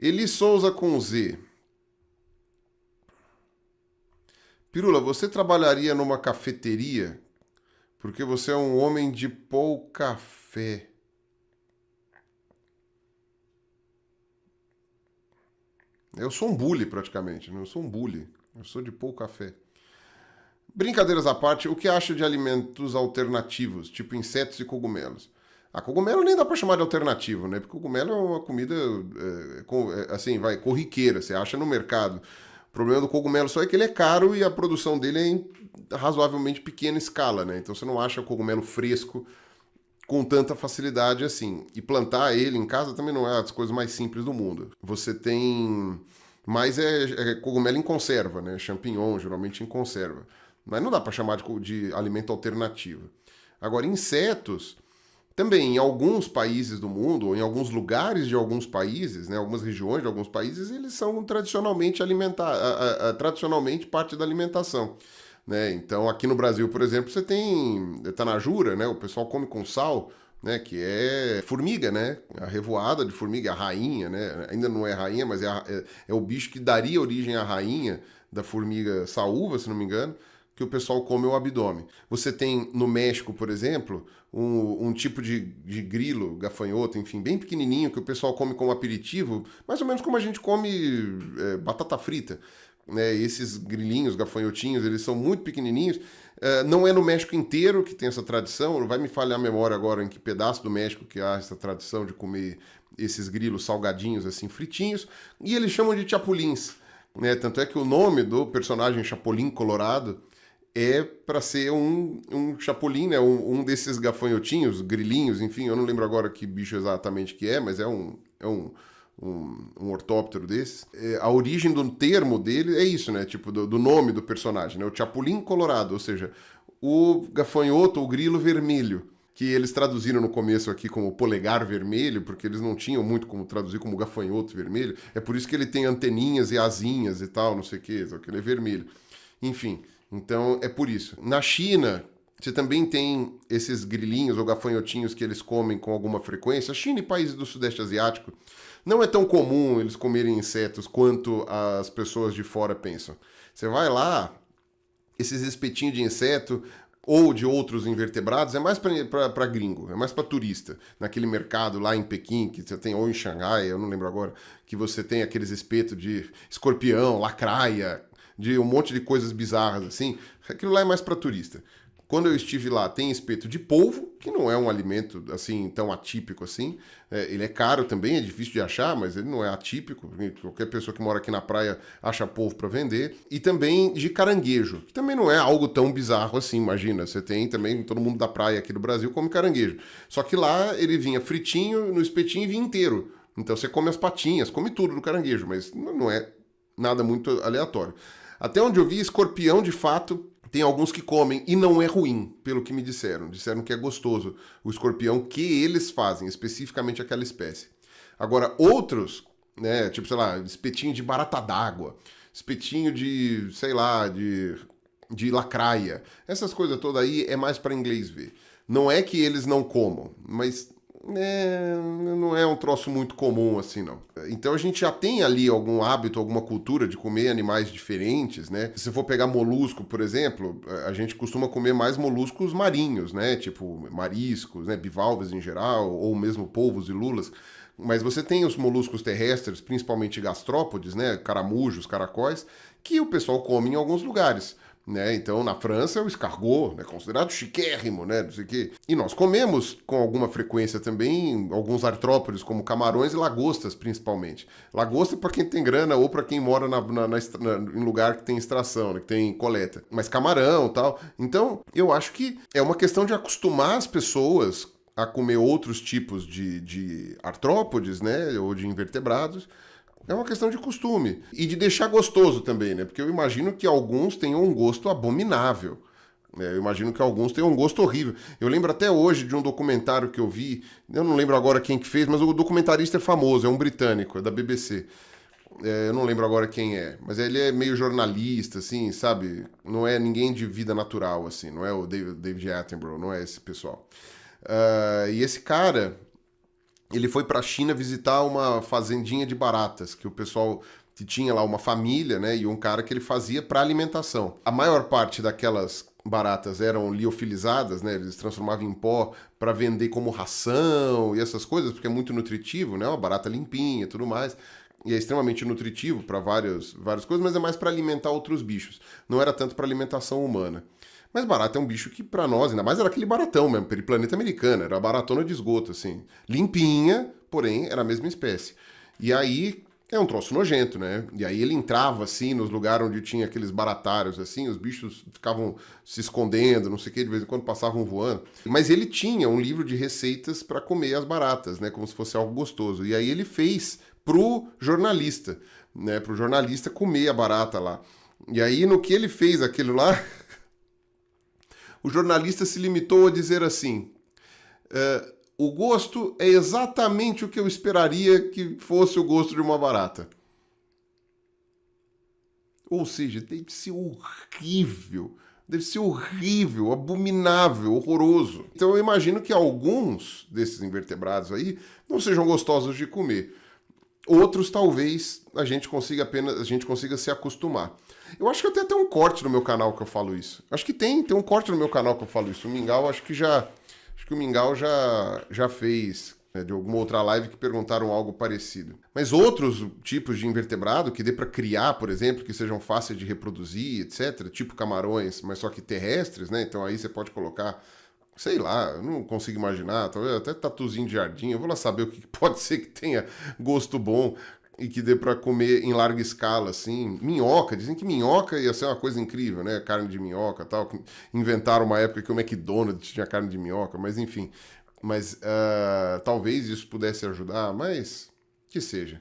Eli Souza com Z. Pirula, você trabalharia numa cafeteria porque você é um homem de pouca fé. Eu sou um bully praticamente, né? Eu sou um bully. Eu sou de pouca fé. Brincadeiras à parte, o que acha de alimentos alternativos, tipo insetos e cogumelos? A cogumelo nem dá pra chamar de alternativo, né? Porque cogumelo é uma comida, assim, vai, corriqueira, você acha no mercado. O problema do cogumelo só é que ele é caro e a produção dele é em razoavelmente pequena escala, né? Então você não acha o cogumelo fresco com tanta facilidade assim. E plantar ele em casa também não é as coisas mais simples do mundo. Você tem. Mas é cogumelo em conserva, né? Champignon, geralmente em conserva. Mas não dá para chamar de alimento alternativo. Agora, insetos, também em alguns países do mundo, ou em alguns lugares de alguns países, né, algumas regiões de alguns países, eles são tradicionalmente tradicionalmente parte da alimentação. Né? Então, aqui no Brasil, por exemplo, você tem tanajura, né? O pessoal come com sal, né? Que é formiga, né? A revoada de formiga, a rainha, né? Ainda não é rainha, mas é o bicho que daria origem à rainha da formiga saúva, se não me engano, que o pessoal come o abdômen. Você tem no México, por exemplo, um tipo de grilo, gafanhoto, enfim, bem pequenininho, que o pessoal come como aperitivo, mais ou menos como a gente come batata frita. Né, esses grilinhos, gafanhotinhos, eles são muito pequenininhos. Não é no México inteiro que tem essa tradição, vai me falhar a memória agora em que pedaço do México que há essa tradição de comer esses grilos salgadinhos, assim, fritinhos, e eles chamam de chapulins. Né? Tanto é que o nome do personagem Chapolin Colorado é para ser um chapolim, né? Um desses gafanhotinhos, grilinhos, enfim, eu não lembro agora que bicho exatamente que é, mas um ortóptero desses. A origem do termo dele é isso, né? Tipo, do nome do personagem, né? O Chapolin Colorado, ou seja, o gafanhoto, o grilo vermelho, que eles traduziram no começo aqui como polegar vermelho, porque eles não tinham muito como traduzir como gafanhoto vermelho. É por isso que ele tem anteninhas e asinhas e tal, não sei o que, só que ele é vermelho. Enfim, então é por isso. Na China, você também tem esses grilinhos ou gafanhotinhos que eles comem com alguma frequência. China e países do Sudeste Asiático, não é tão comum eles comerem insetos quanto as pessoas de fora pensam. Você vai lá, esses espetinhos de inseto ou de outros invertebrados é mais para gringo, é mais para turista. Naquele mercado lá em Pequim, que você tem, ou em Xangai, eu não lembro agora, que você tem aqueles espetos de escorpião, lacraia, de um monte de coisas bizarras assim. Aquilo lá é mais para turista. Quando eu estive lá, tem espeto de polvo, que não é um alimento assim tão atípico assim. Ele é caro também, é difícil de achar, mas ele não é atípico. Qualquer pessoa que mora aqui na praia acha polvo para vender. E também de caranguejo, que também não é algo tão bizarro assim, imagina. Você tem também, todo mundo da praia aqui do Brasil come caranguejo. Só que lá ele vinha fritinho, no espetinho e vinha inteiro. Então você come as patinhas, come tudo do caranguejo, mas não é nada muito aleatório. Até onde eu vi, escorpião de fato tem alguns que comem e não é ruim, pelo que me disseram. Disseram que é gostoso o escorpião que eles fazem, especificamente aquela espécie. Agora, outros, né, tipo, sei lá, espetinho de barata d'água, espetinho de, sei lá, de lacraia, essas coisas todas aí é mais para inglês ver. Não é que eles não comam, mas não é um troço muito comum assim, não. Então a gente já tem ali algum hábito, alguma cultura de comer animais diferentes, né? Se for pegar molusco, por exemplo, a gente costuma comer mais moluscos marinhos, né? Tipo mariscos, né? Bivalves em geral, ou mesmo polvos e lulas. Mas você tem os moluscos terrestres, principalmente gastrópodes, né? Caramujos, caracóis, que o pessoal come em alguns lugares. Né? Então, na França, o escargot, né, considerado chiquérrimo, né, não sei o quê. E nós comemos com alguma frequência também alguns artrópodes, como camarões e lagostas, principalmente. Lagosta para quem tem grana ou para quem mora em lugar que tem extração, né, que tem coleta. Mas camarão e tal. Então, eu acho que é uma questão de acostumar as pessoas a comer outros tipos de artrópodes, né, ou de invertebrados. É uma questão de costume. E de deixar gostoso também, né? Porque eu imagino que alguns tenham um gosto abominável. Eu imagino que alguns tenham um gosto horrível. Eu lembro até hoje de um documentário que eu vi, eu não lembro agora quem que fez, mas o documentarista é famoso, é um britânico, é da BBC. Eu não lembro agora quem é, mas ele é meio jornalista, assim, sabe? Não é ninguém de vida natural, assim, não é o David Attenborough, não é esse pessoal. E esse cara, ele foi para a China visitar uma fazendinha de baratas, que o pessoal que tinha lá uma família, né, e um cara que ele fazia para alimentação. A maior parte daquelas baratas eram liofilizadas, né, eles transformavam em pó para vender como ração e essas coisas, porque é muito nutritivo, né, uma barata limpinha e tudo mais. E é extremamente nutritivo para várias coisas, mas é mais para alimentar outros bichos. Não era tanto para alimentação humana. Mas barata é um bicho que, pra nós, ainda mais era aquele baratão mesmo, periplaneta americana, era a baratona de esgoto, assim. Limpinha, porém, era a mesma espécie. E aí, é um troço nojento, né? E aí ele entrava, assim, nos lugares onde tinha aqueles baratários, assim, os bichos ficavam se escondendo, não sei o que, de vez em quando passavam voando. Mas ele tinha um livro de receitas para comer as baratas, né? Como se fosse algo gostoso. E aí ele fez pro jornalista, né? Pro jornalista comer a barata lá. E aí, no que ele fez aquilo lá... O jornalista se limitou a dizer assim: o gosto é exatamente o que eu esperaria que fosse o gosto de uma barata. Ou seja, deve ser horrível, abominável, horroroso. Então eu imagino que alguns desses invertebrados aí não sejam gostosos de comer. Outros talvez a gente consiga se acostumar. Eu acho que até tem um corte no meu canal que eu falo isso. Acho que tem um corte no meu canal que eu falo isso. O Mingau acho que o Mingau já fez, né, de alguma outra live que perguntaram algo parecido. Mas outros tipos de invertebrado que dê para criar, por exemplo, que sejam fáceis de reproduzir, etc, tipo camarões, mas só que terrestres, né? Então aí você pode colocar, sei lá, eu não consigo imaginar, talvez até tatuzinho de jardim, eu vou lá saber o que pode ser que tenha gosto bom e que dê para comer em larga escala, assim. Minhoca, dizem que minhoca ia ser uma coisa incrível, né? Carne de minhoca e tal. Inventaram uma época que o McDonald's tinha carne de minhoca, mas enfim. Mas talvez isso pudesse ajudar, mas que seja.